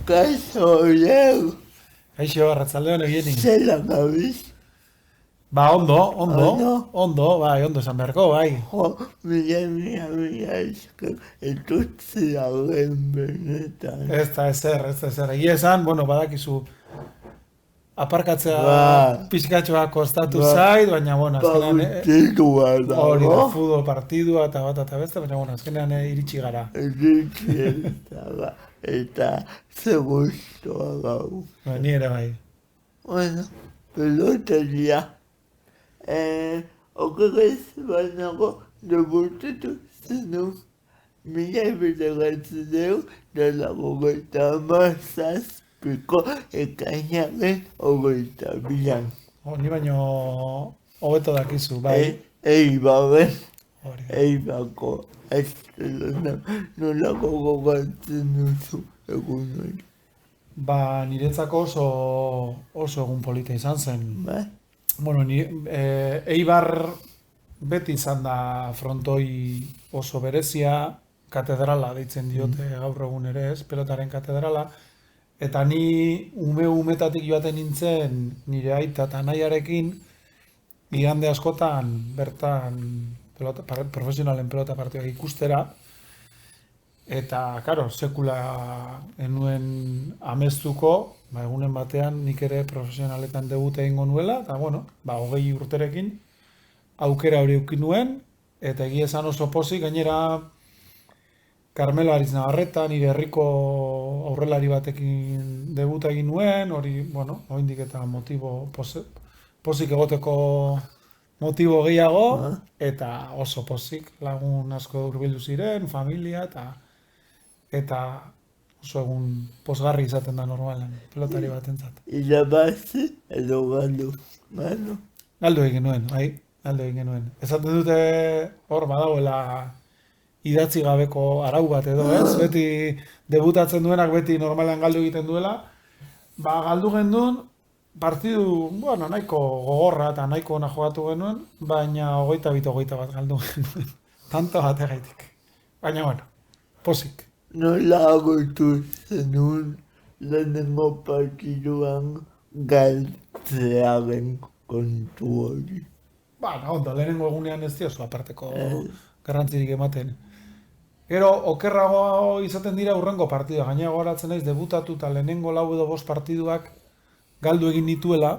Kaso leu, Kaixo, arratsaldeon egienik. zelan gabiz, Ba, ondo, ondo esan beharko, bai. jo, mila esker, etutzi dagoen benetan. Ez da ezer. Egia esan, bueno, badakizu, aparkatzea Ba, pizkatxoa kostatu ba, zait, baina, bueno, azkenean, partitua hori da, dago, futbol partidua eta bat eta beste, baina, bueno, azkenean iritsi gara. eritzietaga, eta ze guztua gau. Ba, ni ere bai. Bueno, peloteria, okerrez banago debutatu zenun, mila bederatzea dela hogeita hamazazpiko ekainaren hogeita bian. Ni baino hobeto dakizu, bai. Eibaren, Hori. eibako astelana nolako gogatzen duzu egun hori. Ba, niretzako oso egun polita izan zen. Ba? Bueno, Eibar beti izan da frontoi oso berezia, katedrala deitzen diote gaur egun ere ez, pelotaren katedrala, eta ni umetatik joaten nintzen nire aita eta nahiarekin igande askotan bertan profesionalen pelota partioak ikustera, eta, karo, sekula enuen amestuko, ba, egunen batean nik ere profesionaletan debut egingo nuela, eta, bueno, ba, 20 urterekin aukera hori eukin nuen, eta egia esan oso pozik, gainera Carmelo Ariz Navarreta, nire herriko aurrelari batekin debuta egin nuen, hori, bueno, oraindik eta pozik egoteko motibo gehiago, eta oso pozik, lagun asko hurbildu ziren, familia, eta oso egun pozgarri izaten da normalan, pelotari batentzat. Irabazi edo galdu, bueno. Galdu egin nuen, bai, galdu egin genuen. Esaten dute hor badagoela idatzi gabeko arau bat edo, ez? Beti debutatzen duenak beti normalan galdu egiten duela. Ba, galdu genduen, partidu, bueno, nahiko gogorra eta nahiko ona jogatu genuen, baina 22-21 galdu genuen. Tanto bategaitik. Baina, bueno, pozik. Nola agotu zenun lehenengo partiduan galtzearen kontu hori. Ba, ondo, lehenengo egunean ez diozu aparteko garrantzirik ematen. Gero, okerrago izaten dira urrengo partidua. Gainera gogoratzen naiz, debutatu eta lehenengo 4 edo 5 partiduak galdu egin nituela,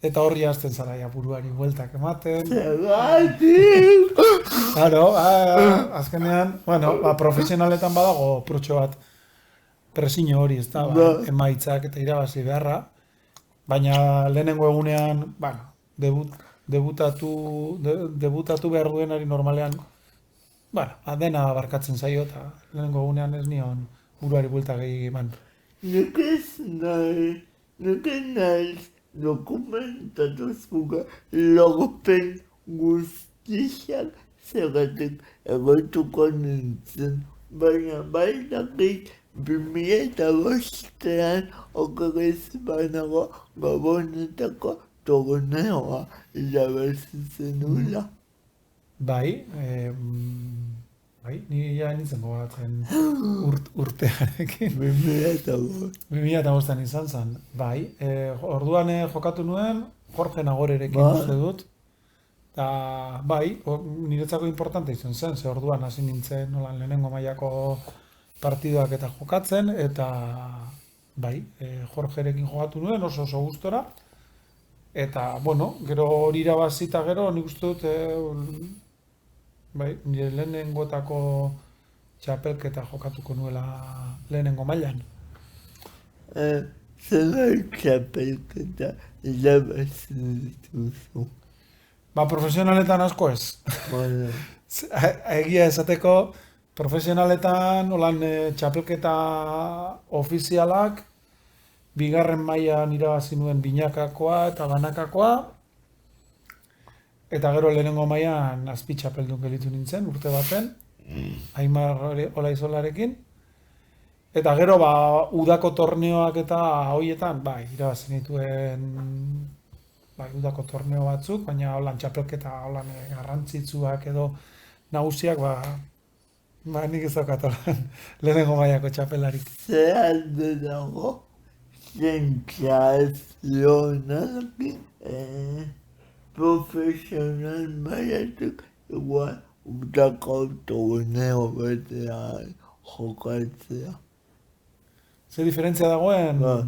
eta horri hasten zara ja buruari bueltak ematen. Zergatik! Claro, azkenean, bueno, ba, profesionaletan badago protxo bat presiño hori, ez da, ba, emaitzak eta irabazi beharra, baina lehenengo egunean, bueno, debutatu behar duenari normalean, bueno, dena barkatzen zaio eta lehenengo egunean ez nion buruari bueltak gehi eman. Nuke naiz dokumentatu zuga lorpen guztiak zergatik egoituko nintzen, baina bainakik 2005-an okerrez banago Gabonetako torneoa irabazi zenula. Bai, ni ja nintzen gogatzen urtearekin. 2005an izan zen, bai. Orduan jokatu nuen, Jorge Nagorerekin uste dut. Eta, bai, niretzako importante izan zen, ze orduan hasi nintzen nolan lehenengo mailako partiduak eta jokatzen, eta, bai, Jorgerekin jokatu nuen oso gustora. Eta, bueno, gero hori irabazita gero, nik uste dut, bai, nire lehenengoetako txapelketa jokatuko nuela lehenengo mailan. Zer txapelketa irabazi dituzu? Ba, profesionaletan asko ez. Bueno. Egia esateko, profesionaletan holan txapelketa ofizialak, bigarren mailan irabazi nuen binakakoa eta banakakoa, eta gero lehenengo mailan azpi txapeldun gelitu nintzen urte baten, Aimar Olaizolarekin, eta gero ba, udako torneoak eta hoietan, bai, irabazi nituen bai, udako torneo batzuk, baina holan txapelketa holan garrantzitsuak edo nagusiak, Ba, nik ez daukat lehenengo mailako txapelarik. Ze alde dago, sentsazionalki, profesional mailatik, igual, udako torneo betean jokatzea. Ze diferentzia dagoen, Ba.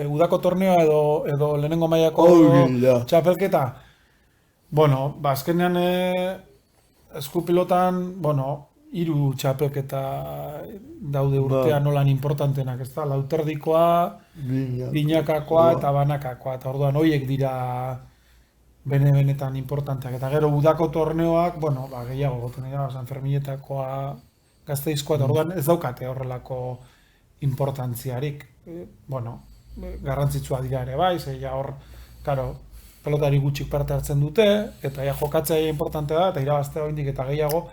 udako torneoa edo lehenengo mailako Hori da. txapelketa. Bueno, ba, azkenean eskupilotan, bueno, 3 txapelketa daude urtean nolan importantenak, ez da? Lauterdikoa, binakakoa eta banakakoa. Eta orduan horiek dira benetan importanteak. Eta gero udako torneoak, bueno, ba, gehiago goten dira, San Ferminetakoa, Gasteizkoa, eta orduan ez daukate horrelako importantziarik. Bueno, garrantzitsua dira ere bai, ze ja hor, karo, pelotari gutxik parte hartzen dute, eta ja jokatzea importante da, eta irabaztea oraindik eta gehiago,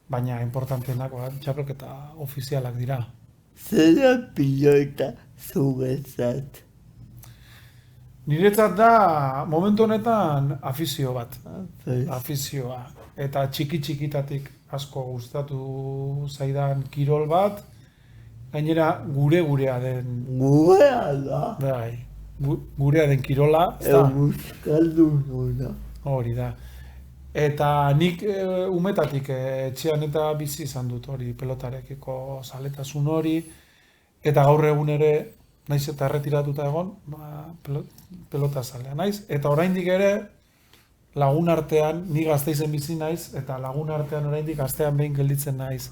baina importanteenak txapelketa ofizialak dira. Zera pilota zuretzat. Niretzat da, momentu honetan, afizio bat. Afizioa. Eta txiki-txikitatik asko gustatu zaidan kirol bat, gainera gurea den. Gurea da. Bai, gurea den kirola. Euskalduna. Hori da. Eta nik umetatik etxean eta bizi izan dut hori pelotarekiko zaletasun hori, eta gaur egun ere, naiz eta erretiratuta egon, pelota zalea naiz, eta oraindik ere lagun artean, ni Gasteizen bizi naiz, eta lagun artean oraindik astean behin gelditzen naiz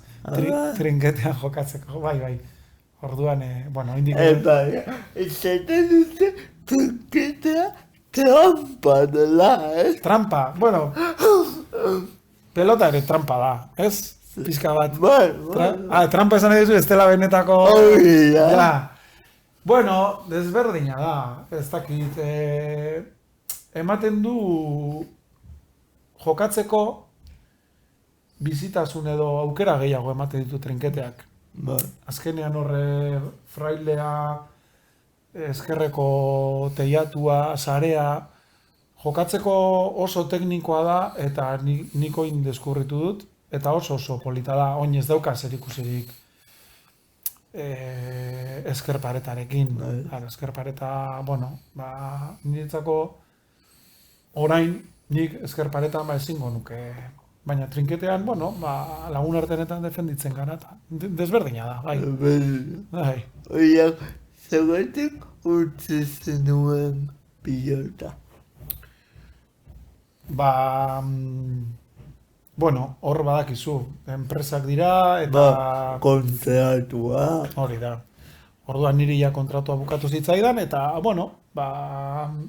trinketean jokatzeko, bai. Orduan, bueno, oraindik Bai, esaten dute trinketea trampa dela, Trampa, bueno, pelota ere trampa da, ez? Pizka bat. Bai. Trampa esan nahi duzu, ez dela benetako... Hori da. Ja. Bueno, desberdina da, ez dakit, ematen du jokatzeko bizitasun edo aukera gehiago ematen ditu trinketeak. Bai. Azkenean horre frailea, ezkerreko teiatua, sarea, jokatzeko oso teknikoa da, eta nik oin deskurritu dut, eta oso polita da, oin ez dauka zerikusirik ezkerparetarekin. Ezkerpareta, bueno, niretzako orain nik ezkerparetan ezingo nuke. Baina trinketean, bueno, lagun artenetan defenditzen gara, eta desberdina da, bai. Oiak, zergatik utzi zenuen pilota? Bueno, hor badakizu, enpresak dira, eta... Kontratua. Hori da. Orduan niri ja kontratua bukatu zitzaidan, eta, bueno,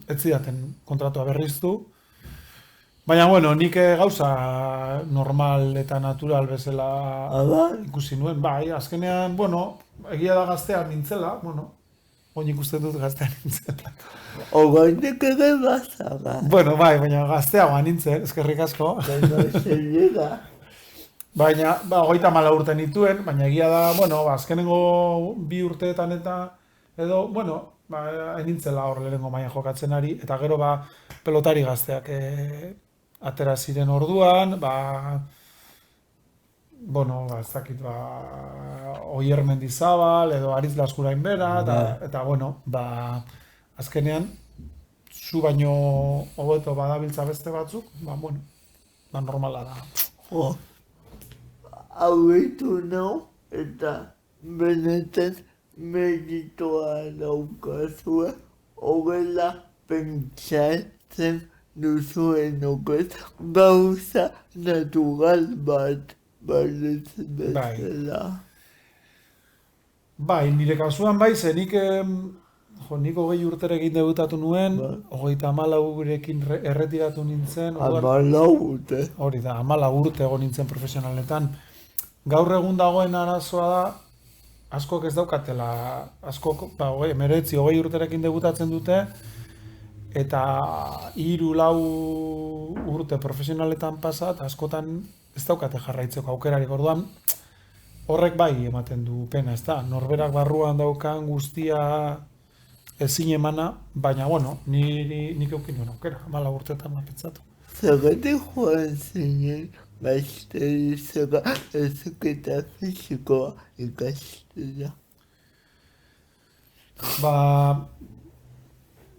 ez zidaten kontratua berriztu. Baina, bueno, nik gauza normal eta natural bezala ikusi nuen. Bai, azkenean, bueno, egia da gaztean nintzela, bueno, oin ikusten dut gaztean nintzela. Ogainek ere bazara. Bueno, bai, baina gazteagoa nintzen, eskerrik asko. Baina, 34 urte nituen, baina egia da, bueno, azkenengo 2 urteetan eta edo, bueno, nintzela hor lehenengo maila jokatzen ari, eta gero pelotari gazteak atera ziren orduan, bueno, ez dakit, Oier Mendizabal edo Aritz Laskurain bera, eta bueno, azkenean, zu baino hobeto badabiltza beste batzuk, bueno, normala da. Jo, hauetu nau, eta benetan meritoa daukazue, horrela pentsatzen duzuen okez, gauza natural bat bezala. Bai, nire kasuan bai, ze nik 20 urterekin debutatu nuen, 34 urekin erretiratu nintzen. 14 urte. Hori da, 14 urte egon nintzen profesionaletan. Gaur egun dagoen arazoa da, askok ez daukatela, askok, 19-20 urterekin debutatzen dute, eta 3-4 urte profesionaletan pasa, eta askotan ez daukate jarraitzeko aukerarik. Orduan, horrek bai ematen du pena, ez da? Norberak barruan daukan guztia ezin emana, baina, bueno, nik eukin nuen aukera, 14 urteetan pentsatu. Zergatik joan zinen masterizaka heziketa fisikoa ikastea.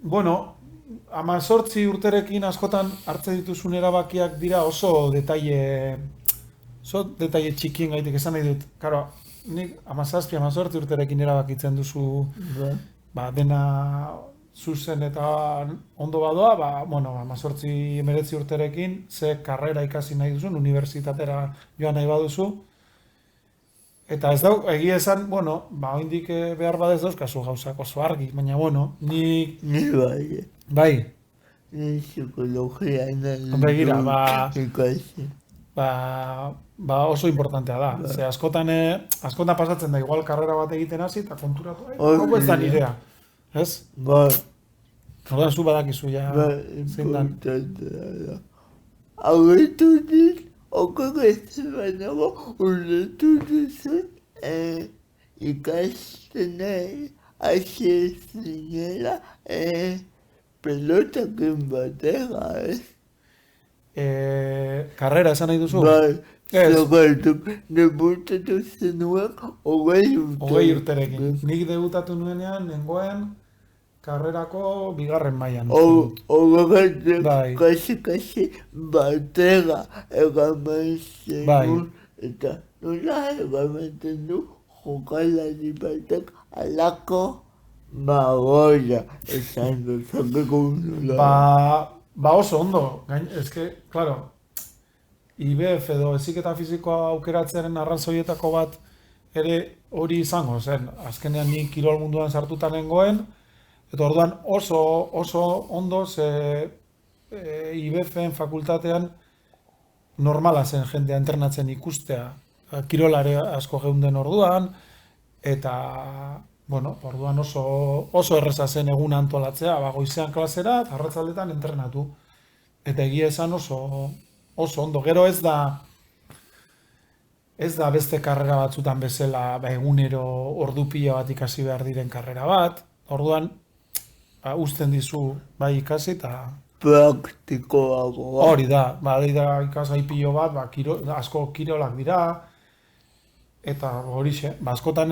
Bueno, 18 urterekin askotan hartzen dituzun erabakiak dira oso detaile txikien gaitik esan nahi dut. Karo, nik 17-18 urterekin erabakitzen duzu dena zuzen eta ondo badoa, 18-19 urterekin ze karrera ikasi nahi duzun, unibertsitatera joan nahi baduzu. Eta ez dau, egia esan, oindik behar badez dauzkazu gauzak oso argi, baina, nik... Ni bai. Bai. Ni psikologia Begira, ikasi. Oso importantea da. Ze askotan pasatzen da, igual karrera bat egiten hasi, eta konturatu, hau ez da nirea. Ez? Bai. Orduan zu badakizu ja zein dan. Aurretu dit, okorretzen banago, urretu duzun, ikasten hasi zinela, pelotakin batera, Karrera esan nahi duzu? Bai, zergatik debutatu zenuen 20 urterekin. Nik debutatu nuenean, nengoen karrerako bigarren mailan. Horregatik kasi batera egamen zenuen, eta nola egamaten du jokalari batek alako magoia esan duzakeko nola. Oso ondo, claro, IBF edo heziketa fisikoa aukeratzearen arrazoietako bat ere hori izango zen. Azkenean ni kirol munduan sartuta nengoen, eta orduan oso ondo ze IBF-en fakultatean normala zen jendea entrenatzen ikustea. Kirolare asko geunden orduan, eta orduan oso erreza zen egun antolatzea, goizean klasera, eta arratzaldetan entrenatu. Eta egia esan oso ondo. Gero ez da beste karrera batzutan bezala egunero ordu pila bat ikasi behar diren karrera bat. Orduan, uzten dizu bai ikasi eta... Praktikoagoa. Hori da, ikasgai pilo bat, asko kirolak dira, eta horixe, askotan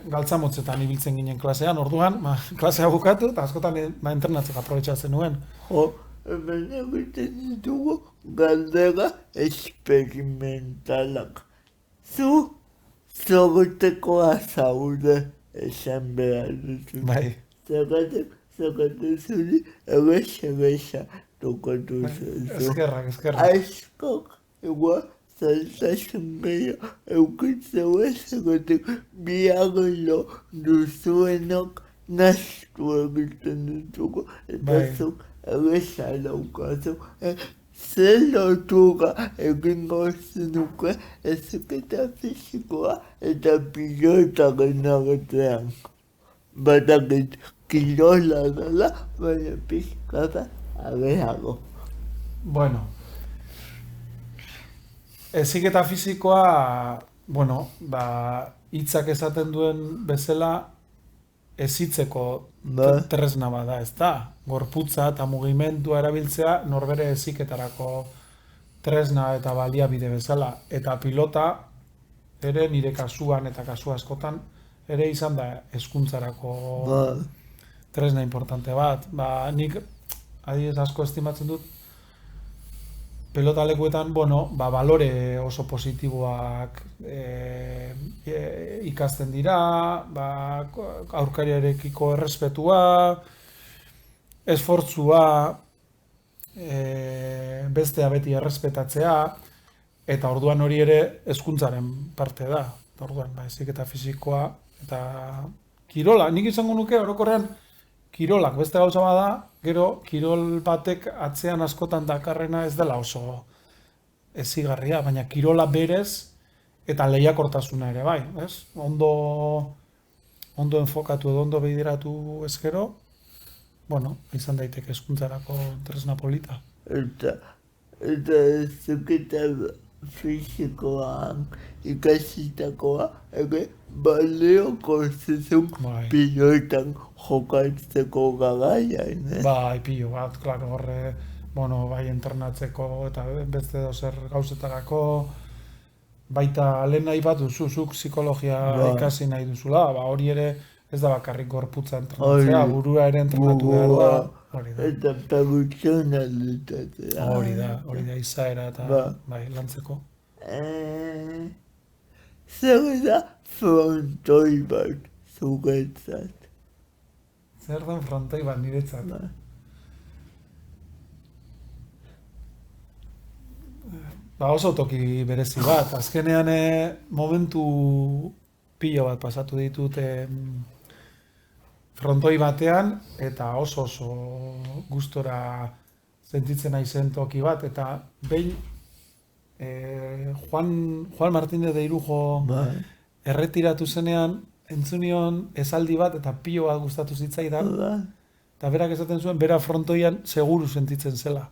galtzamotzetan ibiltzen ginen klasean, orduan, klasea bukatu, eta askotan entrenatzek aprobetxatzen nuen. Hemen egiten ditugu galdera esperimentalak. Zu zortekoa zaude esan behar duzu. Bai. Zergatik zuri erresa tokatu zuzu. Eskerrak. Askok, igual, zailtasun gehiago eukitzeu ezagotik biaglo duzuenok nastu egiten dutuko eta zuk erresa daukazu. Zer lotura egingo zenuke heziketa fisikoa eta pilotaren artean. Badakit kirola dela, baina pixkata abeago. Bueno, heziketa fisikoa, hitzak esaten duen bezala hezitzeko tresna bada, ez da? Gorputza eta mugimendua erabiltzea norbere heziketarako tresna eta baliabide bezala. Eta pilota ere nire kasuan eta kasu askotan ere izan da hezkuntzarako tresna importante bat. Nik adibidez asko estimatzen dut pelota lekuetan, balore oso positiboak ikasten dira, aurkariarekiko errespetua, esfortzua, bestea beti errespetatzea, eta orduan hori ere hezkuntzaren parte da. Orduan, heziketa fisikoa eta kirola. Nik izango nuke orokorrean kirolak beste gauza bada, gero kirol batek atzean askotan dakarrena ez dela oso ezigarria, baina kirola berez eta lehiakortasuna ere bai, ez? Ondo enfokatu edo ondo bideratu ezkero, izan daiteke hezkuntzarako tresna polita. Eta heziketa fisikoan ikasitakoa ere balioko zizun pilotan jokatzeko garaian, Bai, pilo bat, klaro, horre, bueno, bai entrenatzeko eta beste dozer gauzetarako, baita lehen nahi bat duzuzuk psikologia ikasi nahi duzula, hori ere ez da bakarrik gorputza entrenatzea, burua ere entrenatu behar da. Hori da. Eta pertsonalitatea. Hori da izaera eta bai, lantzeko. Zer da frontoi bat zuretzat? Zer den frontoi bat niretzat? Oso toki berezi bat. Azkenean momentu pilo bat pasatu ditut frontoi batean eta oso gustora sentitzen naizen toki bat eta behin Juan Martínez de Irujo erretiratu zenean entzunion esaldi bat eta pilo bat gustatu zitzaidan eta berak esaten zuen bera frontoian seguru sentitzen zela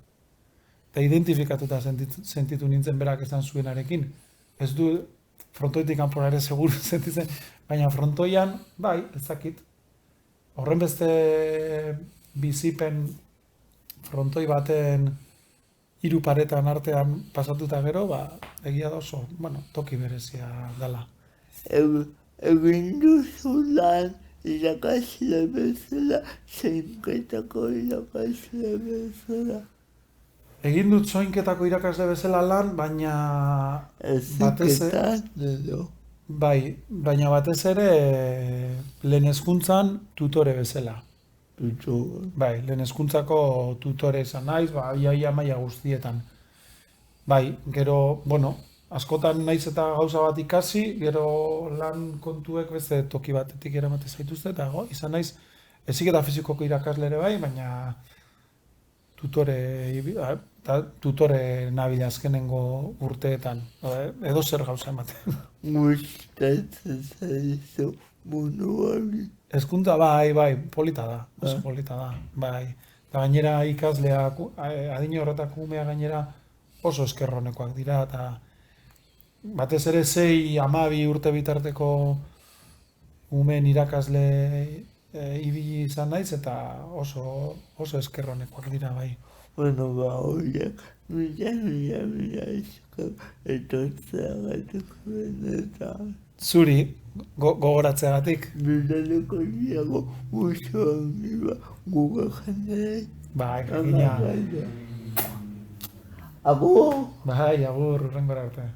eta identifikatuta sentitu nintzen berak esan zuenarekin ez du frontoitik kanpora ere seguru sentitzen baina frontoian bai ezakit horren beste bizipen frontoi baten hiru paretan artean pasatuta gero, egia da oso, toki berezia dela. Egin duzu lan irakasle bezala, zeinketako irakasle bezala. Egin dut soinketako irakasle bezala lan, baina Eziketan edo. Bai, baina batez ere lehen hezkuntzan tutore bezala. Bai, lehen hezkuntzako tutore izan naiz, ia maila guztietan. Bai, gero, askotan naiz eta gauza bat ikasi, gero lan kontuek beste toki batetik eramate zaituzte, eta izan naiz, heziketa fizikoko irakasle ere bai, baina tutore nabila azkenengo urteetan, edo zer gauza ematen. Gustatzen zaizu mundu hori. Hezkuntza bai, polita da, oso polita da, bai. Eta gainera ikasleak, adin horretako umea gainera oso eskerronekoak dira, eta batez ere 6-12 urte bitarteko umeen irakasle ibili izan naiz, eta oso eskerronekoak dira, bai. Horiek, mila esker, etortzeagatik benetan. Zuri, gogoratzeagatik. Bilaleko diago uso handiba guga jendeek. Bai, jakina. Agur! Bai, agur, urrengora arte.